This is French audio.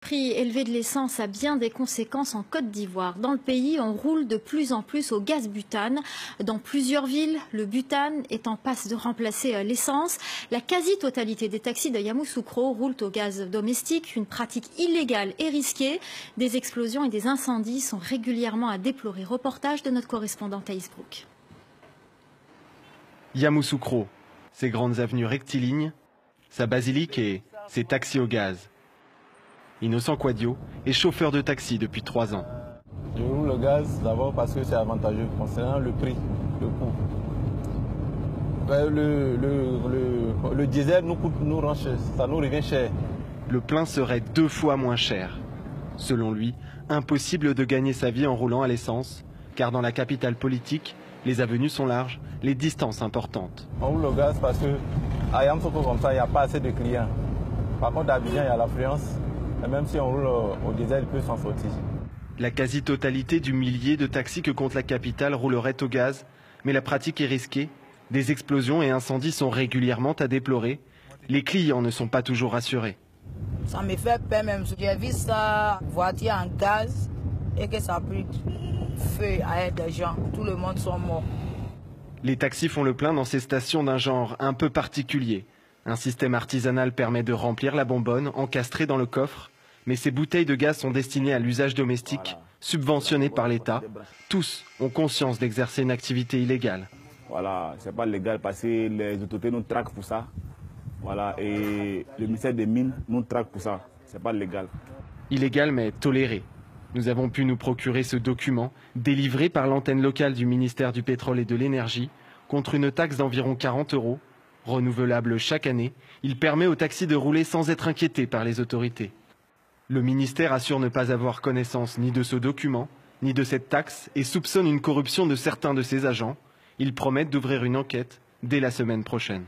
Prix élevé de l'essence a bien des conséquences en Côte d'Ivoire. Dans le pays, on roule de plus en plus au gaz butane. Dans plusieurs villes, le butane est en passe de remplacer l'essence. La quasi-totalité des taxis de Yamoussoukro roulent au gaz domestique, une pratique illégale et risquée. Des explosions et des incendies sont régulièrement à déplorer. Reportage de notre correspondant Thaïs Brook. Yamoussoukro, ses grandes avenues rectilignes, sa basilique et ses taxis au gaz. Innocent Quadio est chauffeur de taxi depuis 3 ans. Je roule le gaz d'abord parce que c'est avantageux concernant le prix, le coût. Le diesel nous rend cher, ça nous revient cher. Le plein serait 2 fois moins cher. Selon lui, impossible de gagner sa vie en roulant à l'essence, car dans la capitale politique, les avenues sont larges, les distances importantes. On roule le gaz parce qu'à Yamoussoukro comme ça, il n'y a pas assez de clients. Par contre, à Abidjan, il y a l'affluence. Et même si on roule au diesel, il peut s'en sortir. La quasi-totalité du millier de taxis que compte la capitale roulerait au gaz, mais la pratique est risquée. Des explosions et incendies sont régulièrement à déplorer. Les clients ne sont pas toujours rassurés. Ça me fait peur même. J'ai vu ça, voiture en gaz, et que ça a pris feu à des gens. Tout le monde sont morts. Les taxis font le plein dans ces stations d'un genre un peu particulier. Un système artisanal permet de remplir la bonbonne encastrée dans le coffre, mais ces bouteilles de gaz sont destinées à l'usage domestique, subventionnées par l'État. Tous ont conscience d'exercer une activité illégale. Voilà, c'est pas légal parce que les autorités nous traquent pour ça. Voilà, et le ministère des Mines nous traque pour ça. C'est pas légal. Illégal mais toléré. Nous avons pu nous procurer ce document, délivré par l'antenne locale du ministère du Pétrole et de l'Énergie, contre une taxe d'environ 40 €. Renouvelable chaque année, il permet aux taxis de rouler sans être inquiétés par les autorités. Le ministère assure ne pas avoir connaissance ni de ce document, ni de cette taxe et soupçonne une corruption de certains de ses agents. Ils promettent d'ouvrir une enquête dès la semaine prochaine.